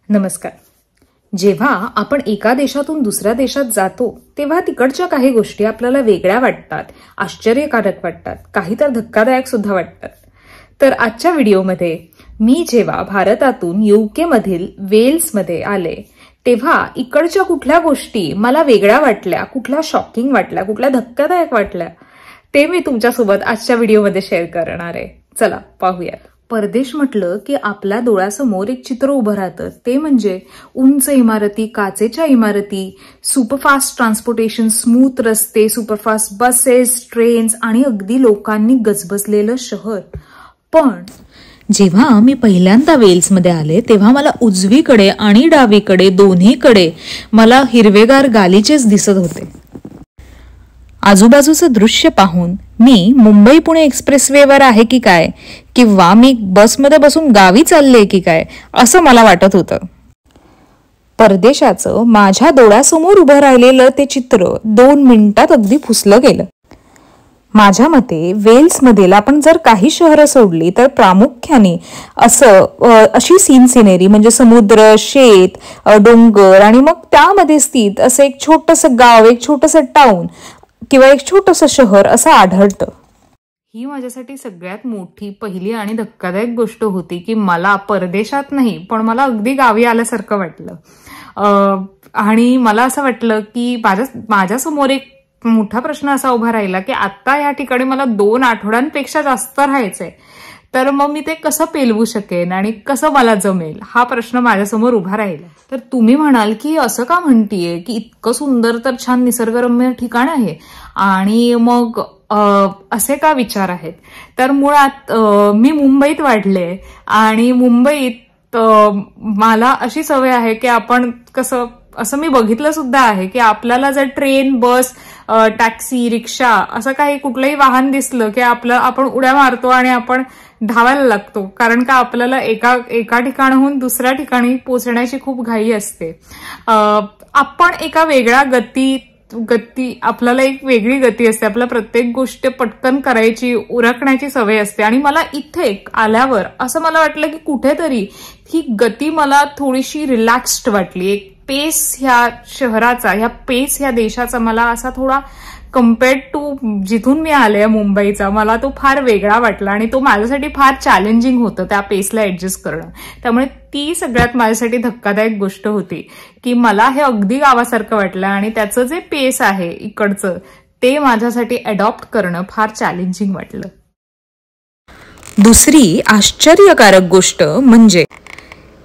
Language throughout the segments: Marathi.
नमस्कार. जेव्हा आपण एका देशातून दुसऱ्या देशात जातो तेव्हा तिकडच्या काही गोष्टी आपल्याला वेगळ्या वाटतात, आश्चर्यकारक वाटतात, काही तर धक्कादायक सुद्धा वाटतात. तर आजच्या व्हिडिओमध्ये मी जेव्हा भारतातून UK मधील वेल्समध्ये आले तेव्हा इकडच्या कुठल्या गोष्टी मला वेगळ्या वाटल्या, कुठल्या शॉकिंग वाटल्या, कुठल्या धक्कादायक वाटल्या ते मी तुमच्यासोबत आजच्या व्हिडिओमध्ये शेअर करणार आहे. चला पाहूया. परदेश म्हटलं की आपल्या डोळ्यासमोर एक चित्र उभं राहतं, ते म्हणजे उंच इमारती, काचेच्या इमारती, सुपरफास्ट ट्रान्सपोर्टेशन, स्मूथ रस्ते, सुपरफास्ट बसेस, ट्रेन्स आणि अगदी लोकांनी गजबजलेलं शहर. पण जेव्हा मी पहिल्यांदा वेल्समध्ये आले तेव्हा मला उजवीकडे आणि डावीकडे दोन्हीकडे मला हिरवेगार गालिचेच दिसत होते. आजूबाजूचं दृश्य पाहून मी मुंबई पुणे एक्सप्रेसवेवर आहे की काय, किंवा मी बसमध्ये बसून गावी चालले की काय असं मला वाटत होतं. परदेशाचं माझ्या डोळ्यासमोर उभं राहिलेलं ते चित्र 2 मिनिटात अगदी पुसलं गेलं. माझ्या मते वेल्समधील आपण जर काही शहरं सोडली तर प्रामुख्याने अशी सिनेरी म्हणजे समुद्र, शेत, डोंगर आणि मग त्यामध्ये स्थित असं एक छोटंसं गाव, एक छोटंसं टाउन किंवा एक छोटंसं शहर असं आढळतं. ही माझ्यासाठी सगळ्यात मोठी पहिली आणि धक्कादायक गोष्ट होती की मला परदेशात नाही पण मला अगदी गावी आल्यासारखं वाटलं. आणि मला असं वाटलं की माझ्यासमोर एक मोठा प्रश्न असा उभा राहिला की आता या ठिकाणी मला 2 आठवड्यांपेक्षा जास्त राहायचंय, तर मग मी ते कसं पेलवू शकेन आणि कसं मला जमेल हा प्रश्न माझ्यासमोर उभा राहिला. तर तुम्ही म्हणाल की असं का म्हणतीये की इतकं सुंदर तर छान निसर्गरम्य ठिकाण आहे आणि मग असे का विचार आहेत. तर मुळात मी मुंबईत वाढले आणि मुंबईत मला अशी सवय आहे की आपण असं मी बघितलं सुद्धा आहे की आपल्याला जर ट्रेन, बस, टॅक्सी, रिक्षा असं काही कुठलंही वाहन दिसलं की आपण उड्या मारतो आणि आपण धावायला लागतो, कारण का आपल्याला एका ठिकाणाहून दुसऱ्या ठिकाणी पोहोचण्याची खूप घाई असते. आपण एका वेगळ्या गती आपल्याला एक वेगळी गती असते, आपल्याला प्रत्येक गोष्ट पटकन करायची, उरकण्याची सवय असते. आणि मला इथे आल्यावर असं मला वाटलं की कुठेतरी ही गती मला थोडीशी रिलॅक्स्ड वाटली. एक पेस ह्या शहराचा, ह्या पेस ह्या देशाचा मला असा थोडा कम्पेअर्ड टू जिथून मी आले मुंबईचा मला तो फार वेगळा वाटला आणि तो माझ्यासाठी फार चॅलेंजिंग होतं त्या पेसला ऍडजस्ट करणं. त्यामुळे ती सगळ्यात माझ्यासाठी धक्कादायक गोष्ट होती की मला हे अगदी गावासारखं वाटलं आणि त्याचं जे पेस आहे इकडचं ते माझ्यासाठी अडॉप्ट करणं फार चॅलेंजिंग वाटलं. दुसरी आश्चर्यकारक गोष्ट म्हणजे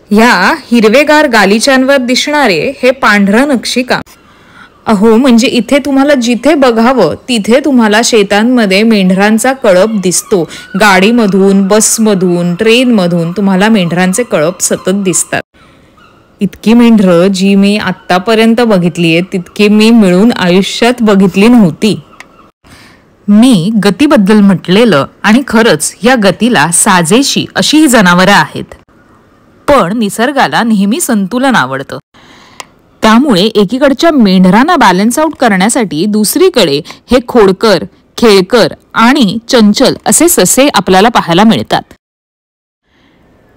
या हिरवेगार गालिचांवर दिसणारे हे पांढरं नक्षीकाम. अहो, म्हणजे इथे तुम्हाला जिथे बघावं तिथे तुम्हाला शेतांमध्ये मेंढरांचा कळप दिसतो. गाडीमधून, बसमधून, ट्रेनमधून तुम्हाला मेंढरांचे कळप सतत दिसतात. इतकी मेंढरं जी मी आतापर्यंत बघितली आहेत तितकी मी मिळून आयुष्यात बघितली नव्हती. मी गतीबद्दल म्हटलेलं आणि खरंच या गतीला साजेशी अशी ही जनावरं आहेत. पण निसर्गाला नेहमी संतुलन आवडतं. त्यामुळे एकीकडच्या मेंढरांना बॅलन्स आउट करण्यासाठी दुसरीकडे हे खोडकर, खेळकर आणि चंचल असे ससे आपल्याला पाहायला मिळतात.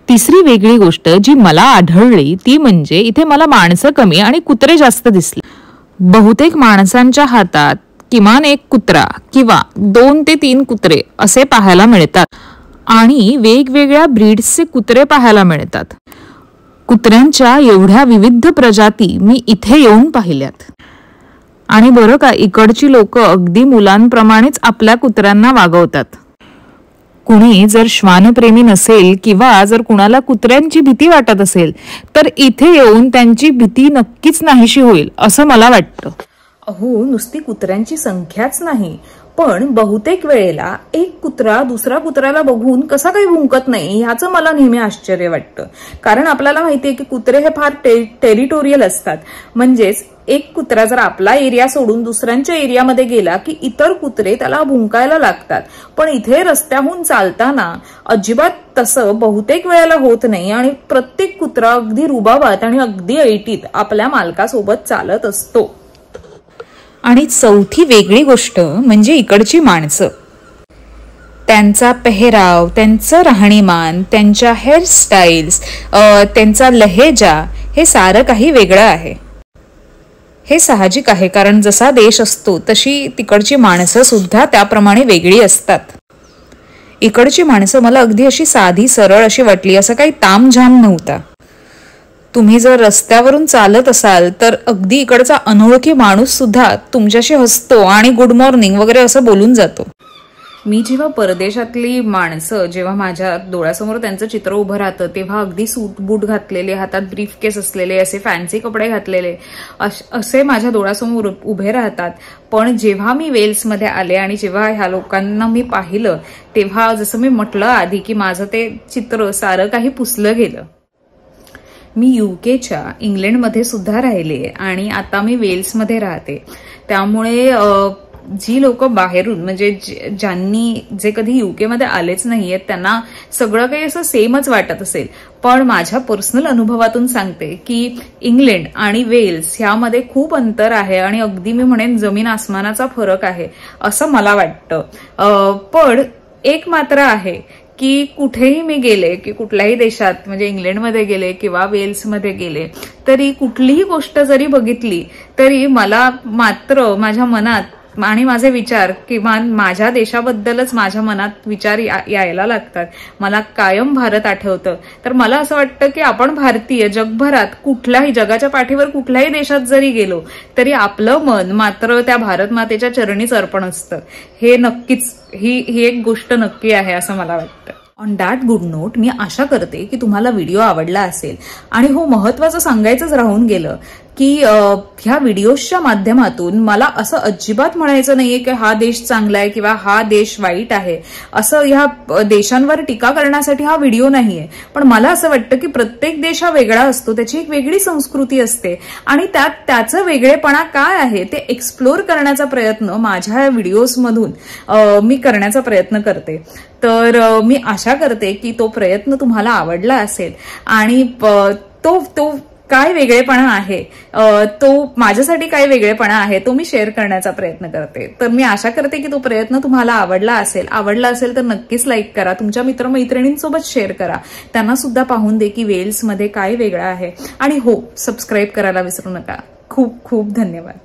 तिसरी वेगळी गोष्ट जी मला आढळली ती म्हणजे इथे मला माणसं कमी आणि कुत्रे जास्त दिसले. बहुतेक माणसांच्या हातात किमान एक कुत्रा किंवा 2 ते 3 कुत्रे असे पाहायला मिळतात आणि वेगवेगळ्या ब्रीड्सचे कुत्रे पाहायला मिळतात. कुत्र्यांच्या एवढ्या विविध प्रजाती मी इथे येऊन पाहिल्यात. आणि बरं का, इकडची लोक अगदी मुलांप्रमाणेच आपल्या कुत्र्यांना वागवतात. कुणी जर श्वानप्रेमी नसेल किंवा जर कुणाला कुत्र्यांची भीती वाटत असेल तर इथे येऊन त्यांची भीती नक्कीच नाहीशी होईल असं मला वाटतं. अहो, नुसती कुत्र्यांची संख्याच नाही पण बहुतेक वेळेला एक कुत्रा दुसऱ्या कुत्र्याला बघून कसा काही भुंकत नाही ह्याचं मला नेहमी आश्चर्य वाटतं. कारण आपल्याला माहितीये की कुत्रे हे फार टेरिटोरियल असतात. म्हणजेच एक कुत्रा जर आपला एरिया सोडून दुसऱ्यांच्या एरियामध्ये गेला की इतर कुत्रे त्याला भुंकायला लागतात. पण इथे रस्त्याहून चालताना अजिबात तसं बहुतेक वेळेला होत नाही आणि प्रत्येक कुत्रा अगदी रुबाबात आणि अगदी ऐटीत आपल्या मालकासोबत चालत असतो. आणि चौथी वेगळी गोष्ट म्हणजे इकडची माणसं. त्यांचा पेहराव, त्यांचं राहणीमान, त्यांच्या हेअरस्टाईल्स, त्यांचा लहेजा, हे सारं काही वेगळं आहे. हे साहजिक आहे, कारण जसा देश असतो तशी तिकडची माणसं सुद्धा त्याप्रमाणे वेगळी असतात. इकडची माणसं मला अगदी अशी साधी सरळ अशी वाटली, असं काही तामझाम नव्हता. तुम्ही जर रस्त्यावरून चालत असाल तर अगदी इकडचा अनोळखी माणूस सुद्धा तुमच्याशी हसतो आणि गुड मॉर्निंग वगैरे असं बोलून जातो. मी जेव्हा परदेशातली माणसं जेव्हा माझ्या डोळ्यासमोर त्यांचं चित्र उभं राहतं तेव्हा अगदी सूट बूट घातलेले, हातात ब्रीफ केस असलेले, असे फॅन्सी कपडे घातलेले असे माझ्या डोळ्यासमोर उभे राहतात. पण जेव्हा मी वेल्समध्ये आले आणि जेव्हा ह्या लोकांना मी पाहिलं तेव्हा जसं मी म्हटलं आधी की माझं ते चित्र सारं काही पुसलं गेलं. मी युकेच्या इंग्लंडमध्ये सुद्धा राहिले आणि आता मी वेल्समध्ये राहते. त्यामुळे जी लोक बाहेरून म्हणजे ज्यांनी जे कधी युकेमध्ये आलेच नाहीयेत त्यांना सगळं काही असं सेमच वाटत असेल. पण माझ्या पर्सनल अनुभवातून सांगते की इंग्लंड आणि वेल्स ह्यामध्ये खूप अंतर आहे आणि अगदी मी म्हणेन जमीन आसमानाचा फरक आहे असं मला वाटतं. पण एक मात्र आहे की कुठेही मी गेले की कुठल्याही देशात म्हणजे इंग्लंडमध्ये गेले किंवा वेल्समध्ये गेले तरी कुठलीही गोष्ट जरी बघितली तरी मला मात्र माझ्या मनात आणि माझे विचार किमान माझ्या देशाबद्दलच माझ्या मनात विचार यायला लागतात. मला कायम भारत आठवतं. तर मला असं वाटतं की आपण भारतीय जगभरात कुठल्याही जगाच्या पाठीवर कुठल्याही देशात जरी गेलो तरी आपलं मन मात्र त्या भारत मातेच्या चरणीच अर्पण असतं. हे नक्कीच ही एक गोष्ट नक्की आहे असं मला वाटतं. ऑन दॅट गुड नोट मी आशा करते की तुम्हाला व्हिडिओ आवडला असेल. आणि हो, महत्वाचं सांगायचंच राहून गेलं की ह्या व्हिडिओजच्या माध्यमातून मला असं अजिबात म्हणायचं नाहीये की हा देश चांगला आहे किंवा हा देश वाईट आहे. असं ह्या देशांवर टीका करण्यासाठी हा व्हिडिओ नाहीये. पण मला असं वाटतं की प्रत्येक देश हा वेगळा असतो, त्याची एक वेगळी संस्कृती असते आणि त्याचं वेगळेपणा काय आहे ते एक्सप्लोर करण्याचा प्रयत्न माझ्या व्हिडिओजमधून मी करण्याचा प्रयत्न करते. तर मी आशा करते की तो प्रयत्न तुम्हाला आवडला असेल आणि तो काय वेगळेपणा आहे, तो माझ्यासाठी काय वेगळेपणा आहे तो मी शेअर करण्याचा प्रयत्न करते. तर मी आशा करते की तो प्रयत्न तुम्हाला आवडला असेल तर नक्कीच लाईक करा, तुमच्या मित्रमैत्रिणींसोबत शेअर करा, त्यांना सुद्धा पाहून दे की वेल्समध्ये काय वेगळं आहे. आणि हो, सबस्क्राईब करायला विसरू नका. खूप खूप धन्यवाद.